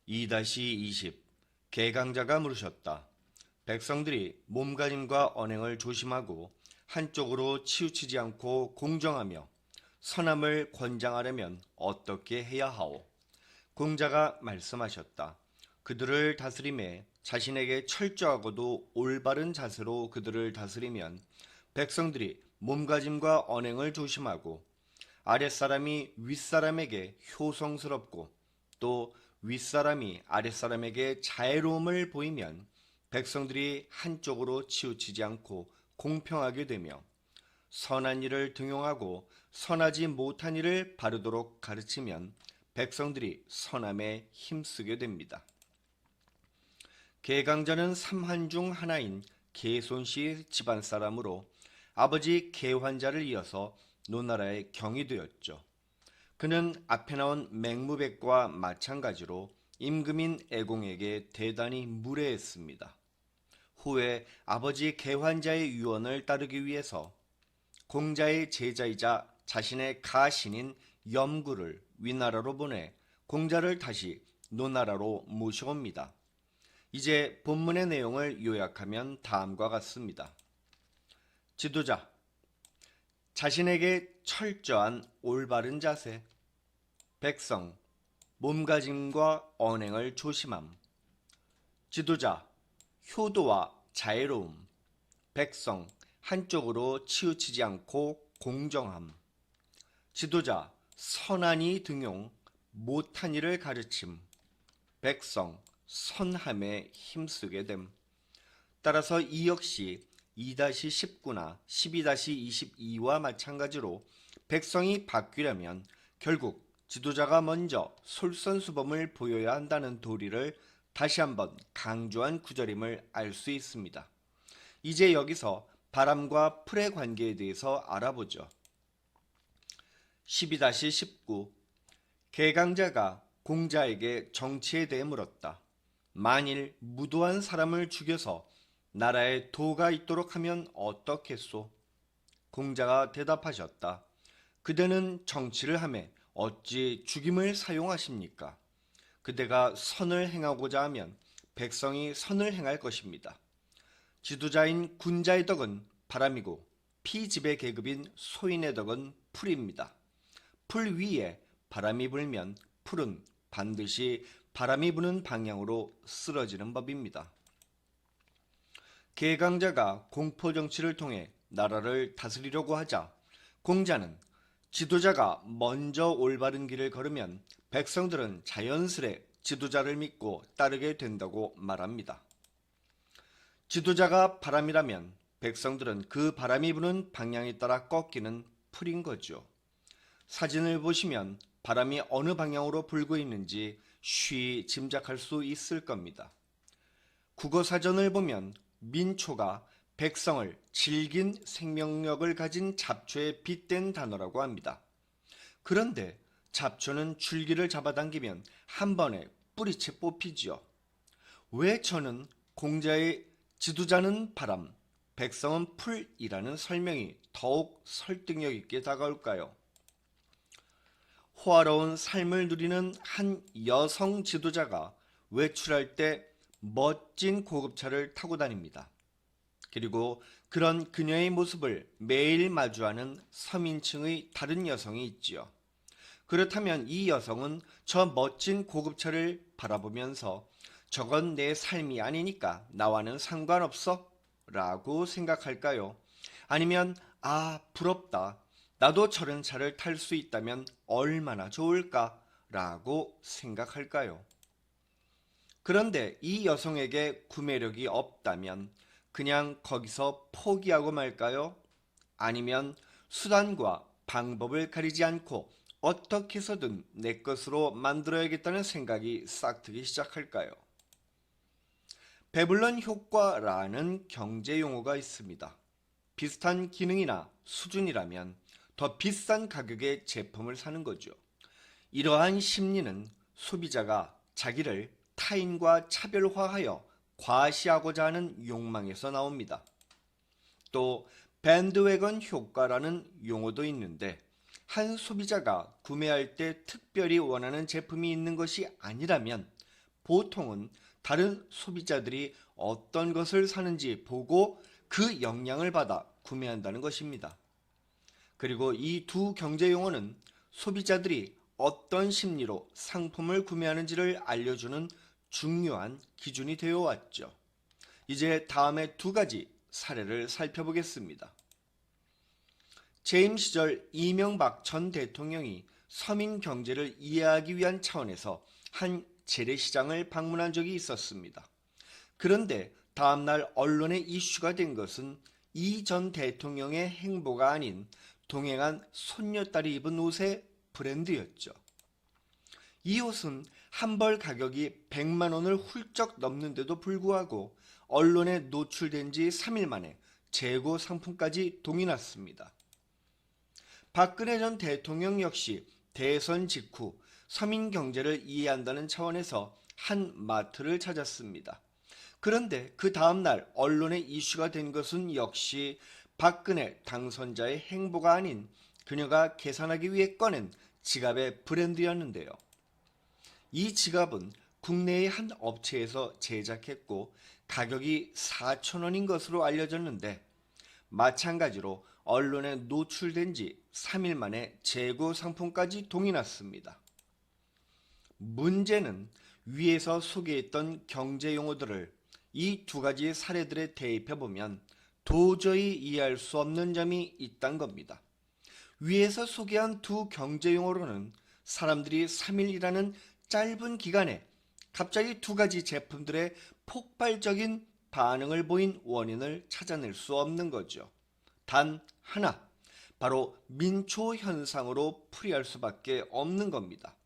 2-20 개강자가 물으셨다. 백성들이 몸가짐과 언행을 조심하고 한쪽으로 치우치지 않고 공정하며 선함을 권장하려면 어떻게 해야 하오? 공자가 말씀하셨다. 그들을 다스림에 자신에게 철저하고도 올바른 자세로 그들을 다스리면 백성들이 몸가짐과 언행을 조심하고 아랫사람이 윗사람에게 효성스럽고 또 윗사람이 아랫사람에게 자애로움을 보이면 백성들이 한쪽으로 치우치지 않고 공평하게 되며 선한 일을 등용하고 선하지 못한 일을 바르도록 가르치면 백성들이 선함에 힘쓰게 됩니다. 개강자는 삼한 중 하나인 개손씨 집안 사람으로 아버지 개환자를 이어서 노나라의 경이 되었죠. 그는 앞에 나온 맹무백과 마찬가지로 임금인 애공에게 대단히 무례했습니다. 후에 아버지 개환자의 유언을 따르기 위해서 공자의 제자이자 자신의 가신인 염구를 위나라로 보내 공자를 다시 노나라로 모셔옵니다. 이제 본문의 내용을 요약하면 다음과 같습니다. 지도자, 자신에게 철저한 올바른 자세. 백성, 몸가짐과 언행을 조심함. 지도자, 효도와 자애로움. 백성, 한쪽으로 치우치지 않고 공정함. 지도자, 선한이 등용, 못한 일을 가르침. 백성, 선함에 힘쓰게 됨. 따라서 이 역시 2-19나 12-22와 마찬가지로 백성이 바뀌려면 결국 지도자가 먼저 솔선수범을 보여야 한다는 도리를 다시 한번 강조한 구절임을 알 수 있습니다. 이제 여기서 바람과 풀의 관계에 대해서 알아보죠. 12-19 개강자가 공자에게 정치에 대해 물었다. 만일 무도한 사람을 죽여서 나라에 도가 있도록 하면 어떻겠소? 공자가 대답하셨다. 그대는 정치를 하매 어찌 죽임을 사용하십니까? 그대가 선을 행하고자 하면 백성이 선을 행할 것입니다. 지도자인 군자의 덕은 바람이고 피집의 계급인 소인의 덕은 풀입니다. 풀 위에 바람이 불면 풀은 반드시 바람이 부는 방향으로 쓰러지는 법입니다. 개강자가 공포정치를 통해 나라를 다스리려고 하자 공자는 지도자가 먼저 올바른 길을 걸으면 백성들은 자연스레 지도자를 믿고 따르게 된다고 말합니다. 지도자가 바람이라면 백성들은 그 바람이 부는 방향에 따라 꺾이는 풀인 거죠. 사진을 보시면 바람이 어느 방향으로 불고 있는지 쉬이 짐작할 수 있을 겁니다. 국어사전을 보면 민초가 백성을 질긴 생명력을 가진 잡초에 빗댄 단어라고 합니다. 그런데 잡초는 줄기를 잡아당기면 한 번에 뿌리채 뽑히지요. 왜 저는 공자의 지도자는 바람, 백성은 풀이라는 설명이 더욱 설득력 있게 다가올까요? 호화로운 삶을 누리는 한 여성 지도자가 외출할 때 멋진 고급차를 타고 다닙니다. 그리고 그런 그녀의 모습을 매일 마주하는 서민층의 다른 여성이 있지요. 그렇다면 이 여성은 저 멋진 고급차를 바라보면서 저건 내 삶이 아니니까 나와는 상관없어? 라고 생각할까요? 아니면 부럽다. 나도 저런 차를 탈 수 있다면 얼마나 좋을까? 라고 생각할까요? 그런데 이 여성에게 구매력이 없다면 그냥 거기서 포기하고 말까요? 아니면 수단과 방법을 가리지 않고 어떻게 해서든 내 것으로 만들어야겠다는 생각이 싹트기 시작할까요? 배불런 효과라는 경제 용어가 있습니다. 비슷한 기능이나 수준이라면 더 비싼 가격의 제품을 사는 거죠. 이러한 심리는 소비자가 자기를 타인과 차별화하여 과시하고자 하는 욕망에서 나옵니다. 또 밴드웨건 효과라는 용어도 있는데 한 소비자가 구매할 때 특별히 원하는 제품이 있는 것이 아니라면 보통은 다른 소비자들이 어떤 것을 사는지 보고 그 영향을 받아 구매한다는 것입니다. 그리고 이 두 경제 용어는 소비자들이 어떤 심리로 상품을 구매하는지를 알려주는 중요한 기준이 되어 왔죠. 이제 다음에 두 가지 사례를 살펴보겠습니다. 재임 시절 이명박 전 대통령이 서민 경제를 이해하기 위한 차원에서 한 재래시장을 방문한 적이 있었습니다. 그런데 다음날 언론에 이슈가 된 것은 이 전 대통령의 행보가 아닌 동행한 손녀딸이 입은 옷의 브랜드였죠. 이 옷은 한 벌 가격이 100만 원을 훌쩍 넘는데도 불구하고 언론에 노출된 지 3일 만에 재고 상품까지 동이 났습니다. 박근혜 전 대통령 역시 대선 직후 서민 경제를 이해한다는 차원에서 한 마트를 찾았습니다. 그런데 그 다음날 언론에 이슈가 된 것은 역시 박근혜 당선자의 행보가 아닌 그녀가 계산하기 위해 꺼낸 지갑의 브랜드였는데요. 이 지갑은 국내의 한 업체에서 제작했고 가격이 4,000원인 것으로 알려졌는데 마찬가지로 언론에 노출된 지 3일 만에 재고 상품까지 동이 났습니다. 문제는 위에서 소개했던 경제 용어들을 이 두 가지 사례들에 대입해보면 도저히 이해할 수 없는 점이 있다는 겁니다. 위에서 소개한 두 경제 용어로는 사람들이 3일이라는 짧은 기간에 갑자기 두 가지 제품들의 폭발적인 반응을 보인 원인을 찾아낼 수 없는 거죠. 단 하나, 바로 민초 현상으로 풀이할 수밖에 없는 겁니다.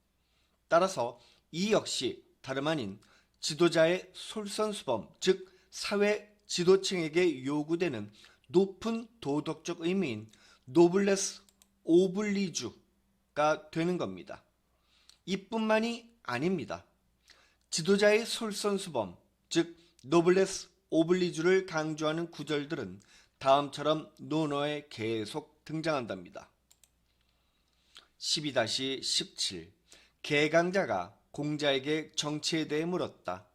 따라서 이 역시 다름 아닌 지도자의 솔선수범, 즉 사회 지도층에게 요구되는 높은 도덕적 의미인 노블레스 오블리주가 되는 겁니다. 이뿐만이 아닙니다. 지도자의 솔선수범, 즉 노블레스 오블리주를 강조하는 구절들은 다음처럼 논어에 계속 등장한답니다. 12-17 개강자가 공자에게 정치에 대해 물었다.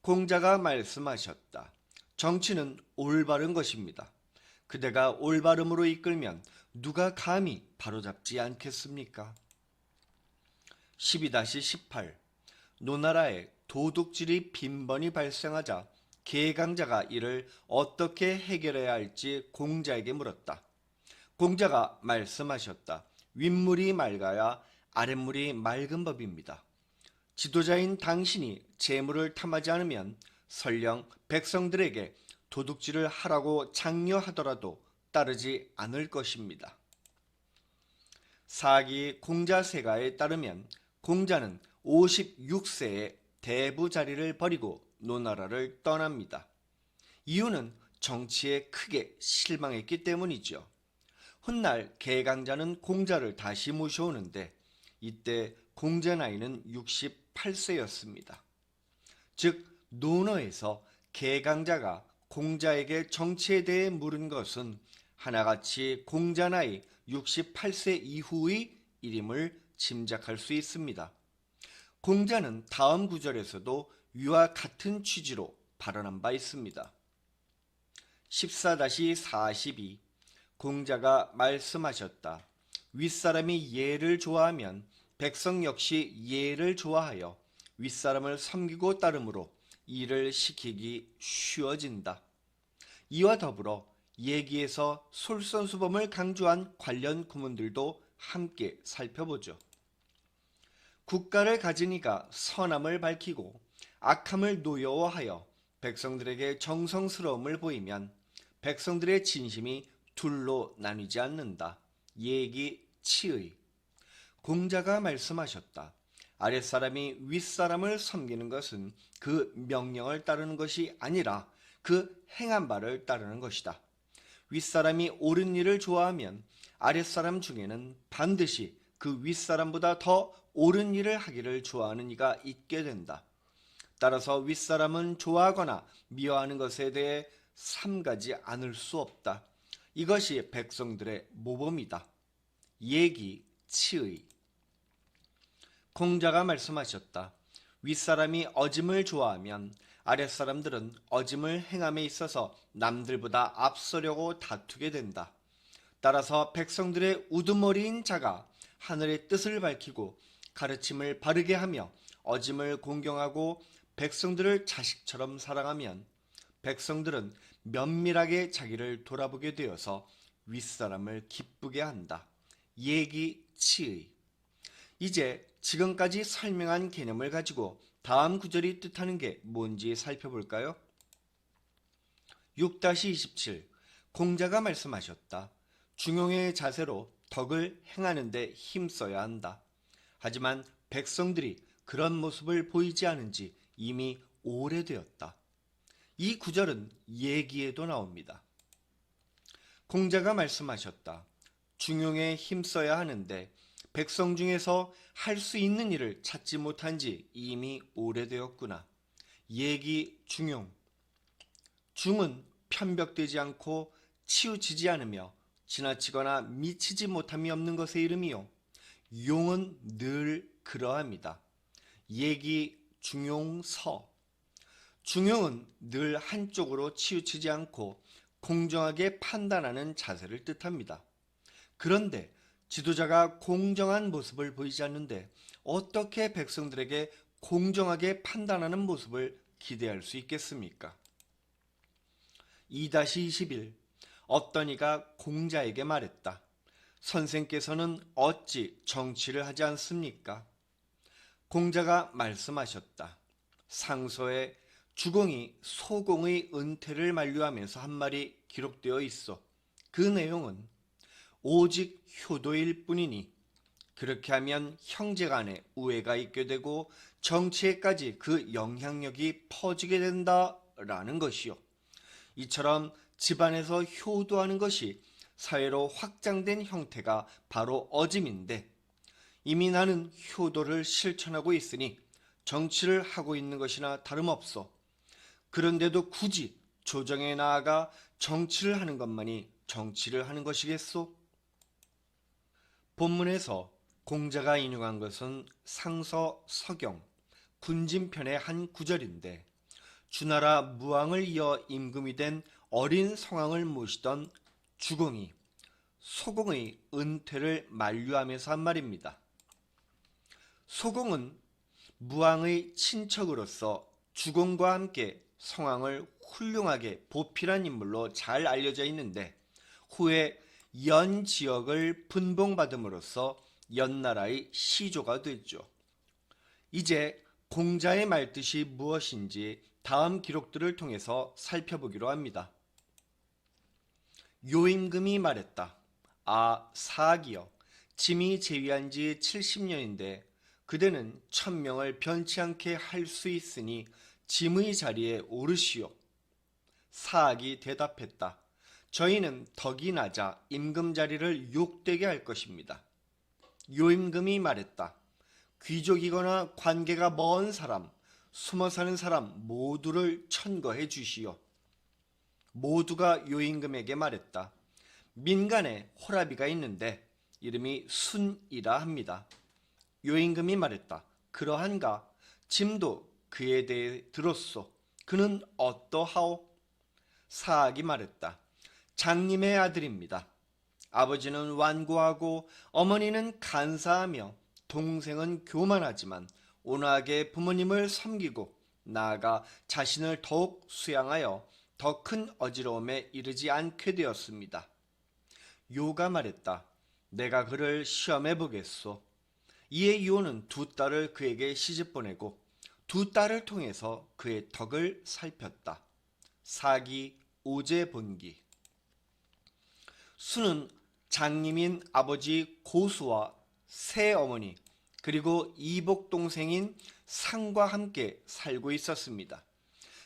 공자가 말씀하셨다. 정치는 올바른 것입니다. 그대가 올바름으로 이끌면 누가 감히 바로잡지 않겠습니까? 12-18 노나라에 도둑질이 빈번히 발생하자 개강자가 이를 어떻게 해결해야 할지 공자에게 물었다. 공자가 말씀하셨다. 윗물이 맑아야 아랫물이 맑은 법입니다. 지도자인 당신이 재물을 탐하지 않으면 설령 백성들에게 도둑질을 하라고 장려하더라도 따르지 않을 것입니다. 사기 공자세가에 따르면 공자는 56세에 대부 자리를 버리고 노나라를 떠납니다. 이유는 정치에 크게 실망했기 때문이죠. 훗날 개강자는 공자를 다시 모셔오는데 이때 공자 나이는 68세였습니다. 즉 논어에서 개강자가 공자에게 정치에 대해 물은 것은 하나같이 공자 나이 68세 이후의 일임을 짐작할 수 있습니다. 공자는 다음 구절에서도 위와 같은 취지로 발언한 바 있습니다. 14-42 공자가 말씀하셨다. 윗사람이 예를 좋아하면 백성 역시 예를 좋아하여 윗사람을 섬기고 따름으로 일을 시키기 쉬워진다. 이와 더불어 예기에서 솔선수범을 강조한 관련 구문들도 함께 살펴보죠. 국가를 가진 이가 선함을 밝히고 악함을 노여워하여 백성들에게 정성스러움을 보이면 백성들의 진심이 둘로 나뉘지 않는다. 예기 치의. 공자가 말씀하셨다. 아랫사람이 윗사람을 섬기는 것은 그 명령을 따르는 것이 아니라 그 행한 바를 따르는 것이다. 윗사람이 옳은 일을 좋아하면 아랫사람 중에는 반드시 그 윗사람보다 더 옳은 일을 하기를 좋아하는 이가 있게 된다. 따라서 윗사람은 좋아하거나 미워하는 것에 대해 삼가지 않을 수 없다. 이것이 백성들의 모범이다. 예기 치의. 공자가 말씀하셨다. 윗사람이 어짐을 좋아하면 아랫사람들은 어짐을 행함에 있어서 남들보다 앞서려고 다투게 된다. 따라서 백성들의 우두머리인 자가 하늘의 뜻을 밝히고 가르침을 바르게 하며 어짐을 공경하고 백성들을 자식처럼 사랑하면 백성들은 면밀하게 자기를 돌아보게 되어서 윗사람을 기쁘게 한다. 예기치의. 이제 지금까지 설명한 개념을 가지고 다음 구절이 뜻하는 게 뭔지 살펴볼까요? 6-27 공자가 말씀하셨다. 중용의 자세로 덕을 행하는 데 힘써야 한다. 하지만 백성들이 그런 모습을 보이지 않은 지 이미 오래되었다. 이 구절은 예기에도 나옵니다. 공자가 말씀하셨다. 중용에 힘써야 하는데 백성 중에서 할 수 있는 일을 찾지 못한 지 이미 오래되었구나. 예기 중용. 중은 편벽되지 않고 치우치지 않으며 지나치거나 미치지 못함이 없는 것의 이름이요. 용은 늘 그러합니다. 예기 중용서. 중용은 늘 한쪽으로 치우치지 않고 공정하게 판단하는 자세를 뜻합니다. 그런데 지도자가 공정한 모습을 보이지 않는데 어떻게 백성들에게 공정하게 판단하는 모습을 기대할 수 있겠습니까? 2-21 어떤 이가 공자에게 말했다. 선생께서는 어찌 정치를 하지 않습니까? 공자가 말씀하셨다. 상서에 주공이 소공의 은퇴를 만류하면서 한 말이 기록되어 있어. 그 내용은 오직 효도일 뿐이니 그렇게 하면 형제간에 우애가 있게 되고 정치에까지 그 영향력이 퍼지게 된다라는 것이요. 이처럼 집안에서 효도하는 것이 사회로 확장된 형태가 바로 어짐인데 이미 나는 효도를 실천하고 있으니 정치를 하고 있는 것이나 다름없어. 그런데도 굳이 조정에 나아가 정치를 하는 것만이 정치를 하는 것이겠소? 본문에서 공자가 인용한 것은 상서 서경 군진편의 한 구절인데 주나라 무왕을 이어 임금이 된 어린 성왕을 모시던 주공이 소공의 은퇴를 만류하면서 한 말입니다. 소공은 무왕의 친척으로서 주공과 함께 성왕을 훌륭하게 보필한 인물로 잘 알려져 있는데 후에 연 지역을 분봉받음으로써 연나라의 시조가 됐죠. 이제 공자의 말뜻이 무엇인지 다음 기록들을 통해서 살펴보기로 합니다. 요임금이 말했다. 사기여, 짐이 재위한 지 70년인데 그대는 1000명을 변치 않게 할 수 있으니 짐의 자리에 오르시오. 사악이 대답했다. 저희는 덕이 낮아 임금 자리를 욕되게 할 것입니다. 요임금이 말했다. 귀족이거나 관계가 먼 사람, 숨어 사는 사람 모두를 천거해 주시오. 모두가 요임금에게 말했다. 민간에 호라비가 있는데 이름이 순이라 합니다. 요임금이 말했다. 그러한가? 짐도 그에 대해 들었소. 그는 어떠하오? 사악이 말했다. 장님의 아들입니다. 아버지는 완고하고 어머니는 간사하며 동생은 교만하지만 온화하게 부모님을 섬기고 나아가 자신을 더욱 수양하여 더 큰 어지러움에 이르지 않게 되었습니다. 요가 말했다. 내가 그를 시험해 보겠소. 이에 요는 두 딸을 그에게 시집보내고 두 딸을 통해서 그의 덕을 살폈다. 사기 오제본기. 수는 장님인 아버지 고수와 새어머니 그리고 이복 동생인 상과 함께 살고 있었습니다.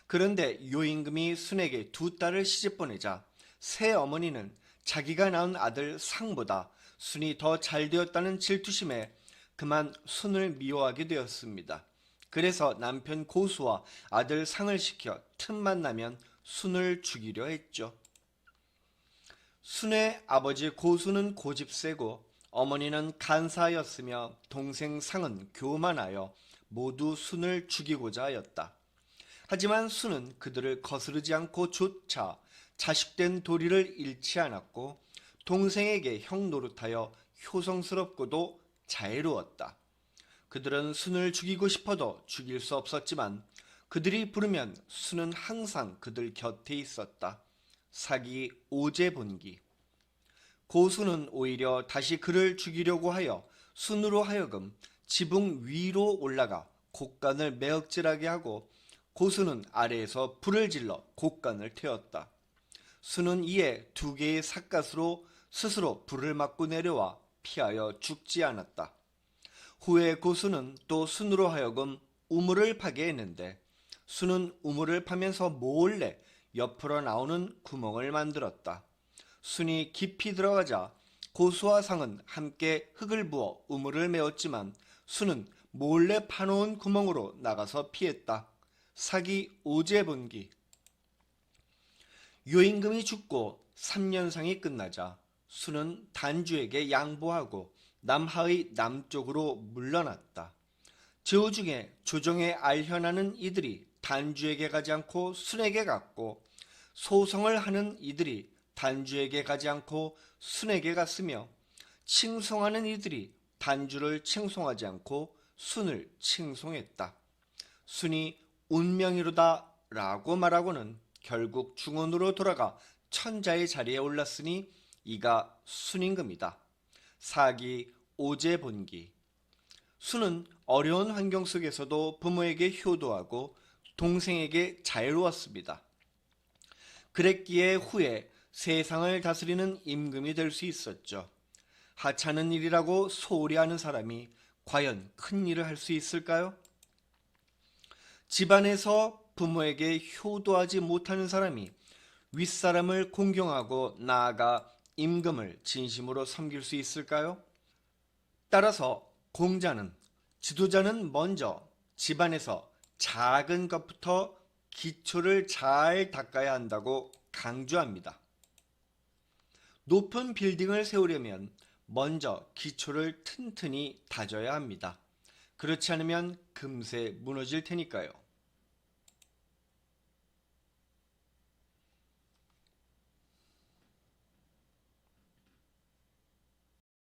그런데 요임금이 순에게 두 딸을 시집보내자 새어머니는 자기가 낳은 아들 상보다 순이 더 잘되었다는 질투심에 그만 순을 미워하게 되었습니다. 그래서 남편 고수와 아들 상을 시켜 틈만 나면 순을 죽이려 했죠. 순의 아버지 고수는 고집세고 어머니는 간사하였으며 동생 상은 교만하여 모두 순을 죽이고자 하였다. 하지만 순은 그들을 거스르지 않고 조차 자식된 도리를 잃지 않았고 동생에게 형 노릇하여 효성스럽고도 자애로웠다. 그들은 순을 죽이고 싶어도 죽일 수 없었지만 그들이 부르면 순은 항상 그들 곁에 있었다. 사기 오제본기. 고순은 오히려 다시 그를 죽이려고 하여 순으로 하여금 지붕 위로 올라가 곡간을 매억질하게 하고 고순은 아래에서 불을 질러 곡간을 태웠다. 순은 이에 두 개의 삿갓으로 스스로 불을 맞고 내려와 피하여 죽지 않았다. 후에 고순은 또 순으로 하여금 우물을 파게 했는데 순은 우물을 파면서 몰래 옆으로 나오는 구멍을 만들었다. 순이 깊이 들어가자 고수와 상은 함께 흙을 부어 우물을 메웠지만 순은 몰래 파놓은 구멍으로 나가서 피했다. 사기 오제본기. 요임금이 죽고 3년상이 끝나자 순은 단주에게 양보하고 남하의 남쪽으로 물러났다. 저우 중에 조정에 알현하는 이들이 단주에게 가지 않고 순에게 갔고 소성을 하는 이들이 단주에게 가지 않고 순에게 갔으며 칭송하는 이들이 단주를 칭송하지 않고 순을 칭송했다. 순이 운명이로다 라고 말하고는 결국 중원으로 돌아가 천자의 자리에 올랐으니 이가 순임금이다. 사기 오제본기. 순은 어려운 환경 속에서도 부모에게 효도하고 동생에게 자애로웠습니다. 그랬기에 후에 세상을 다스리는 임금이 될 수 있었죠. 하찮은 일이라고 소홀히 하는 사람이 과연 큰 일을 할 수 있을까요? 집안에서 부모에게 효도하지 못하는 사람이 윗사람을 공경하고 나아가 임금을 진심으로 섬길 수 있을까요? 따라서 공자는 지도자는 먼저 집안에서 작은 것부터 기초를 잘 닦아야 한다고 강조합니다. 높은 빌딩을 세우려면 먼저 기초를 튼튼히 다져야 합니다. 그렇지 않으면 금세 무너질 테니까요.